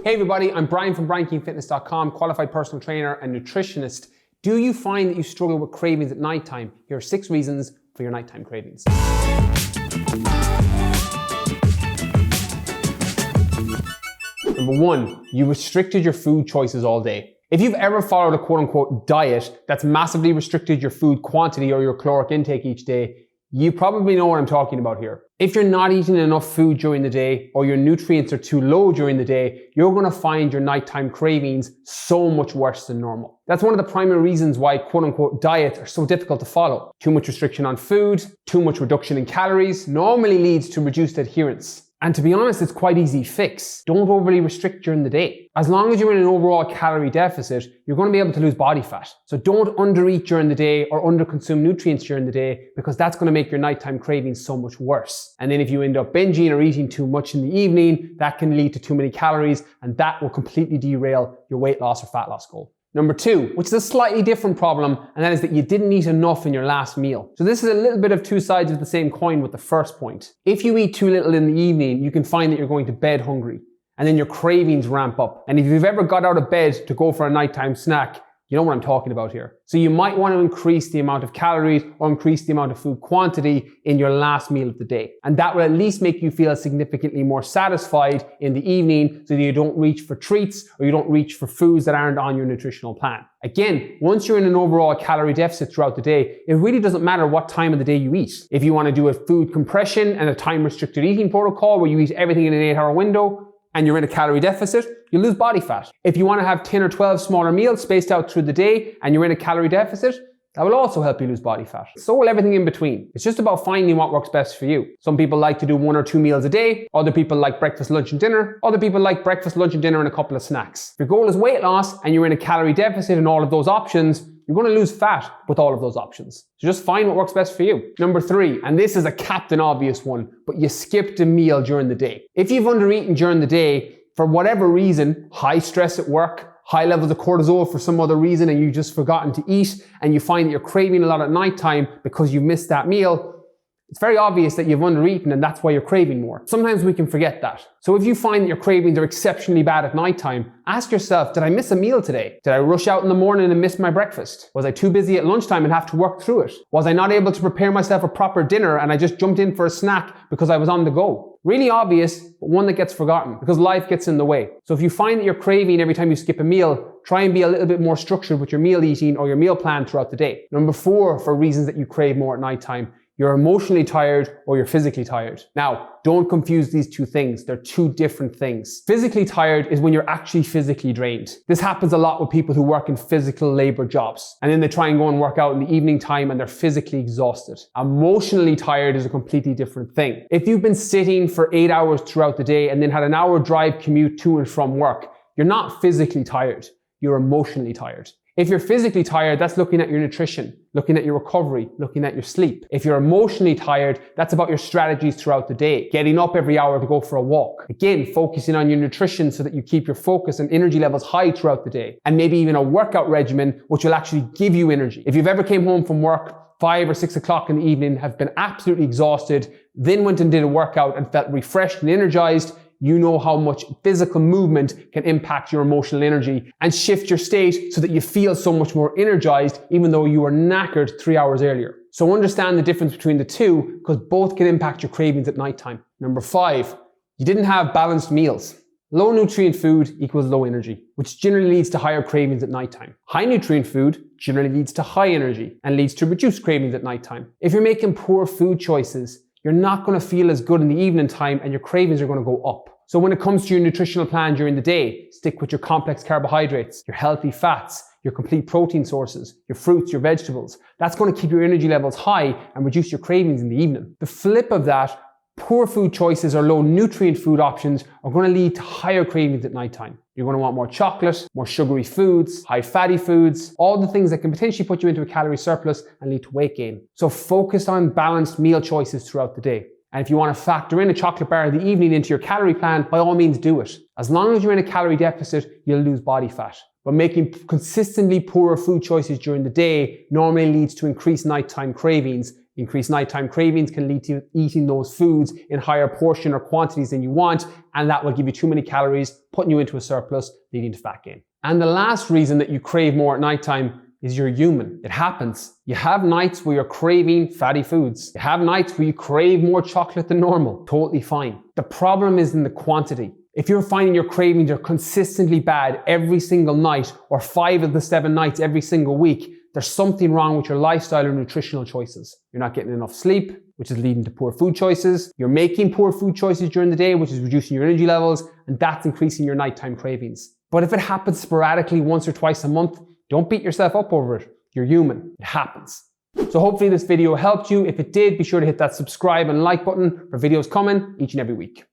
Hey everybody, I'm Brian from BrianKeaneFitness.com, qualified personal trainer and nutritionist. Do you find that you struggle with cravings at nighttime? Here are 6 reasons for your nighttime cravings. Number 1, you restricted your food choices all day. If you've ever followed a quote-unquote diet that's massively restricted your food quantity or your caloric intake each day, you probably know what I'm talking about here. If you're not eating enough food during the day or your nutrients are too low during the day, you're going to find your nighttime cravings so much worse than normal. That's one of the primary reasons why quote-unquote diets are so difficult to follow. Too much restriction on food, too much reduction in calories normally leads to reduced adherence. And to be honest, it's quite easy to fix. Don't overly restrict during the day. As long as you're in an overall calorie deficit, you're going to be able to lose body fat. So don't undereat during the day or underconsume nutrients during the day, because that's going to make your nighttime cravings so much worse. And then if you end up binging or eating too much in the evening, that can lead to too many calories, and that will completely derail your weight loss or fat loss goal. Number 2, which is a slightly different problem, and that is that you didn't eat enough in your last meal. So this is a little bit of 2 sides of the same coin with the first point. If you eat too little in the evening, you can find that you're going to bed hungry, and then your cravings ramp up. And if you've ever got out of bed to go for a nighttime snack, you know what I'm talking about here. So you might want to increase the amount of calories or increase the amount of food quantity in your last meal of the day. And that will at least make you feel significantly more satisfied in the evening, so that you don't reach for treats or you don't reach for foods that aren't on your nutritional plan. Again, once you're in an overall calorie deficit throughout the day, it really doesn't matter what time of the day you eat. If you want to do a food compression and a time restricted eating protocol where you eat everything in an 8-hour window, and you're in a calorie deficit, you lose body fat. If you want to have 10 or 12 smaller meals spaced out through the day and you're in a calorie deficit, that will also help you lose body fat. So will everything in between. It's just about finding what works best for you. Some people like to do 1 or 2 meals a day. Other people like breakfast, lunch, and dinner. Other people like breakfast, lunch, and dinner and a couple of snacks. If your goal is weight loss and you're in a calorie deficit in all of those options, you're going to lose fat with all of those options. So just find what works best for you. Number 3, and this is a captain obvious one, but you skipped a meal during the day. If you've undereaten during the day, for whatever reason, high stress at work, high levels of cortisol for some other reason, and you've just forgotten to eat, and you find that you're craving a lot at nighttime because you missed that meal, it's very obvious that you've undereaten and that's why you're craving more. Sometimes we can forget that. So if you find that your cravings are exceptionally bad at nighttime, ask yourself, did I miss a meal today? Did I rush out in the morning and miss my breakfast? Was I too busy at lunchtime and have to work through it? Was I not able to prepare myself a proper dinner and I just jumped in for a snack because I was on the go? Really obvious, but one that gets forgotten because life gets in the way. So if you find that you're craving every time you skip a meal, try and be a little bit more structured with your meal eating or your meal plan throughout the day. Number 4, for reasons that you crave more at nighttime, you're emotionally tired or you're physically tired. Now, don't confuse these 2 things. They're 2 different things. Physically tired is when you're actually physically drained. This happens a lot with people who work in physical labor jobs. And then they try and go and work out in the evening time and they're physically exhausted. Emotionally tired is a completely different thing. If you've been sitting for 8 hours throughout the day and then had an hour drive commute to and from work, you're not physically tired. You're emotionally tired. If you're physically tired, that's looking at your nutrition, looking at your recovery, looking at your sleep. If you're emotionally tired, that's about your strategies throughout the day, getting up every hour to go for a walk. Again, focusing on your nutrition so that you keep your focus and energy levels high throughout the day. And maybe even a workout regimen, which will actually give you energy. If you've ever came home from work 5 or 6 o'clock in the evening, have been absolutely exhausted, then went and did a workout and felt refreshed and energized, you know how much physical movement can impact your emotional energy and shift your state so that you feel so much more energized even though you were knackered 3 hours earlier. So understand the difference between the 2 because both can impact your cravings at nighttime. Number 5, you didn't have balanced meals. Low nutrient food equals low energy, which generally leads to higher cravings at nighttime. High nutrient food generally leads to high energy and leads to reduced cravings at nighttime. If you're making poor food choices, you're not going to feel as good in the evening time and your cravings are going to go up. So when it comes to your nutritional plan during the day, stick with your complex carbohydrates, your healthy fats, your complete protein sources, your fruits, your vegetables. That's going to keep your energy levels high and reduce your cravings in the evening. The flip of that, poor food choices or low nutrient food options are going to lead to higher cravings at nighttime. You're going to want more chocolate, more sugary foods, high fatty foods, all the things that can potentially put you into a calorie surplus and lead to weight gain. So focus on balanced meal choices throughout the day. And if you want to factor in a chocolate bar in the evening into your calorie plan, by all means do it. As long as you're in a calorie deficit, you'll lose body fat. But making consistently poorer food choices during the day normally leads to increased nighttime cravings, Increased nighttime cravings can lead to eating those foods in higher portion or quantities than you want, and that will give you too many calories, putting you into a surplus, leading to fat gain. And the last reason that you crave more at nighttime is you're human. It happens. You have nights where you're craving fatty foods. You have nights where you crave more chocolate than normal. Totally fine. The problem is in the quantity. If you're finding your cravings are consistently bad every single night, or 5 of the 7 nights every single week, there's something wrong with your lifestyle or nutritional choices. You're not getting enough sleep, which is leading to poor food choices. You're making poor food choices during the day, which is reducing your energy levels, and that's increasing your nighttime cravings. But if it happens sporadically once or twice a month, don't beat yourself up over it. You're human. It happens. So hopefully this video helped you. If it did, be sure to hit that subscribe and like button for videos coming each and every week.